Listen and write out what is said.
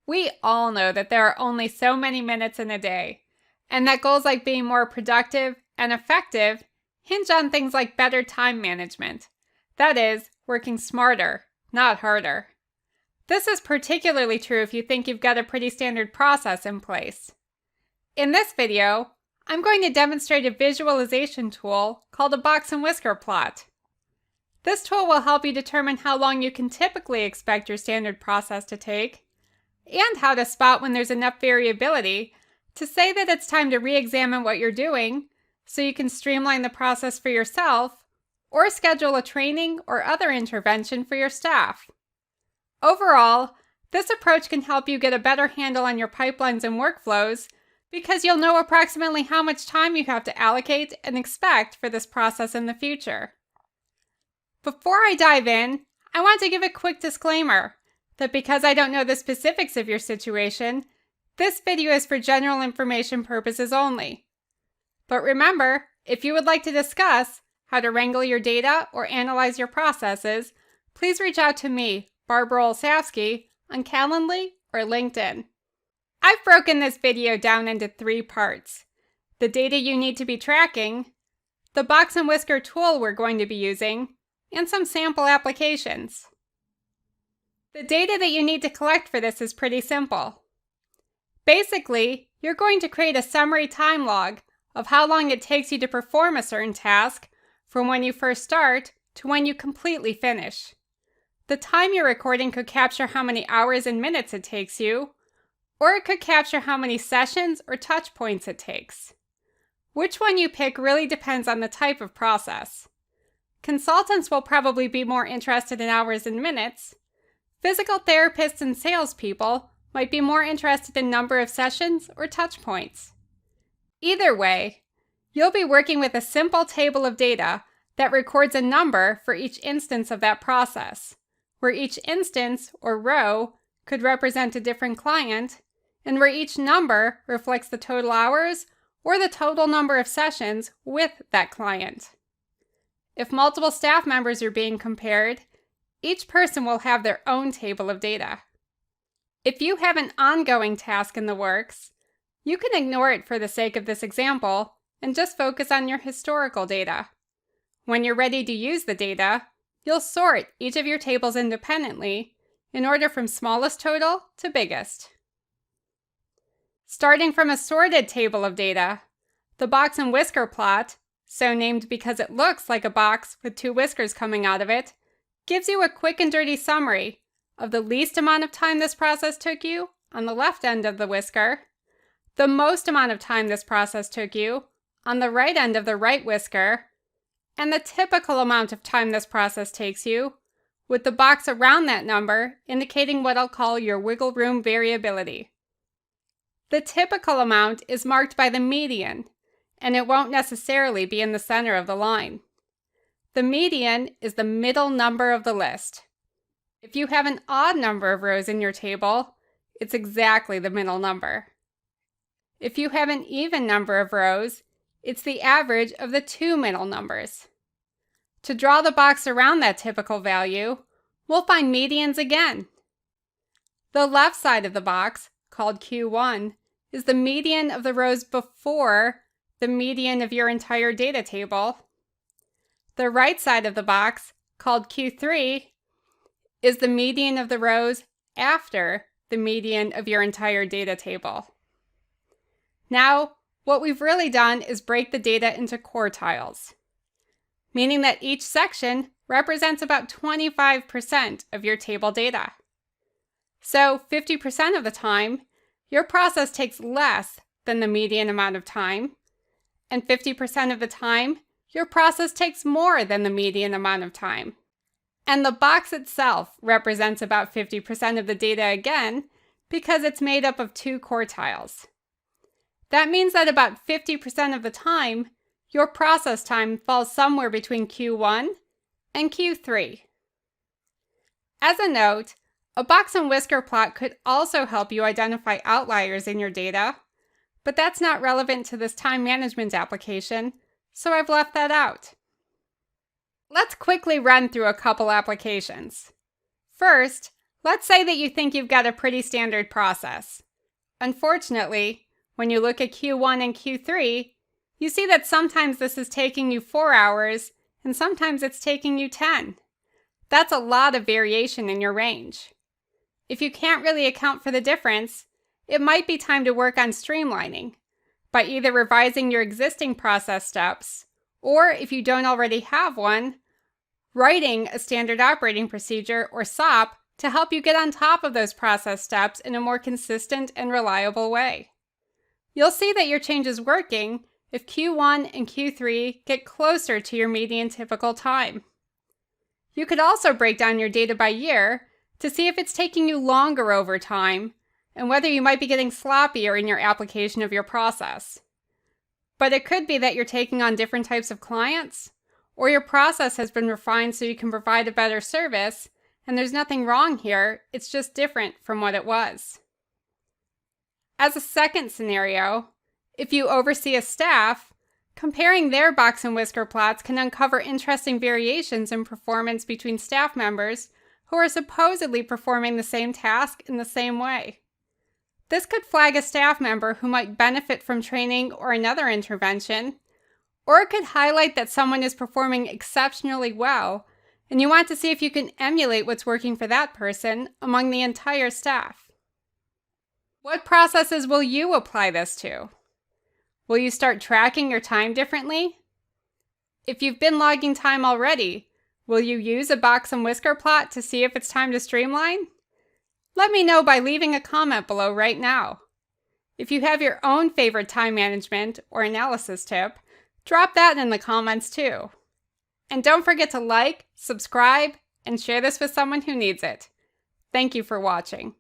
We all know that there are only so many minutes in a day, and that goals like being more productive and effective hinge on things like better time management. That is, working smarter, not harder. This is particularly true if you think you've got a pretty standard process in place. In this video, I'm going to demonstrate a visualization tool called a box and whisker plot. This tool will help you determine how long you can typically expect your standard process to take, and how to spot when there's enough variability to say that it's time to re-examine what you're doing so you can streamline the process for yourself or schedule a training or other intervention for your staff. Overall, this approach can help you get a better handle on your pipelines and workflows because you'll know approximately how much time you have to allocate and expect for this process in the future. Before I dive in, I want to give a quick disclaimer that because I don't know the specifics of your situation, this video is for general information purposes only. But remember, if you would like to discuss how to wrangle your data or analyze your processes, please reach out to me, Barbara Olsavsky, on Calendly or LinkedIn. I've broken this video down into 3 parts: the data you need to be tracking, the box and whisker tool we're going to be using, and some sample applications. The data that you need to collect for this is pretty simple. Basically, you're going to create a summary time log of how long it takes you to perform a certain task from when you first start to when you completely finish. The time you're recording could capture how many hours and minutes it takes you, or it could capture how many sessions or touch points it takes. Which one you pick really depends on the type of process. Consultants will probably be more interested in hours and minutes. Physical therapists and salespeople might be more interested in number of sessions or touch points. Either way, you'll be working with a simple table of data that records a number for each instance of that process, where each instance or row could represent a different client, and where each number reflects the total hours or the total number of sessions with that client. If multiple staff members are being compared, each person will have their own table of data. If you have an ongoing task in the works, you can ignore it for the sake of this example and just focus on your historical data. When you're ready to use the data, you'll sort each of your tables independently in order from smallest total to biggest. Starting from a sorted table of data, the box and whisker plot, so named because it looks like a box with 2 whiskers coming out of it, gives you a quick and dirty summary of the least amount of time this process took you on the left end of the whisker, the most amount of time this process took you on the right end of the right whisker, and the typical amount of time this process takes you, with the box around that number indicating what I'll call your wiggle room variability. The typical amount is marked by the median, and it won't necessarily be in the center of the line. The median is the middle number of the list. If you have an odd number of rows in your table, it's exactly the middle number. If you have an even number of rows, it's the average of the 2 middle numbers. To draw the box around that typical value, we'll find medians again. The left side of the box, called Q1, is the median of the rows before the median of your entire data table. The right side of the box, called Q3, is the median of the rows after the median of your entire data table. Now, what we've really done is break the data into quartiles, meaning that each section represents about 25% of your table data. So 50% of the time, your process takes less than the median amount of time, and 50% of the time, your process takes more than the median amount of time. And the box itself represents about 50% of the data again, because it's made up of 2 quartiles. That means that about 50% of the time, your process time falls somewhere between Q1 and Q3. As a note, a box and whisker plot could also help you identify outliers in your data, but that's not relevant to this time management application, so I've left that out. Let's quickly run through a couple applications. First, Let's say that you think you've got a pretty standard process. Unfortunately, when you look at Q1 and Q3, you see that sometimes this is taking you 4 hours and sometimes it's taking you 10. That's a lot of variation in your range. If you can't really account for the difference, it might be time to work on streamlining by either revising your existing process steps, or if you don't already have one, writing a standard operating procedure or SOP to help you get on top of those process steps in a more consistent and reliable way. You'll see that your change is working if Q1 and Q3 get closer to your median typical time. You could also break down your data by year to see if it's taking you longer over time and whether you might be getting sloppier in your application of your process. But it could be that you're taking on different types of clients, or your process has been refined so you can provide a better service, and there's nothing wrong here, it's just different from what it was. As a second scenario, if you oversee a staff, comparing their box and whisker plots can uncover interesting variations in performance between staff members who are supposedly performing the same task in the same way. This could flag a staff member who might benefit from training or another intervention, or it could highlight that someone is performing exceptionally well, and you want to see if you can emulate what's working for that person among the entire staff. What processes will you apply this to? Will you start tracking your time differently? If you've been logging time already, will you use a box and whisker plot to see if it's time to streamline? Let me know by leaving a comment below right now. If you have your own favorite time management or analysis tip, drop that in the comments too. And don't forget to like, subscribe, and share this with someone who needs it. Thank you for watching.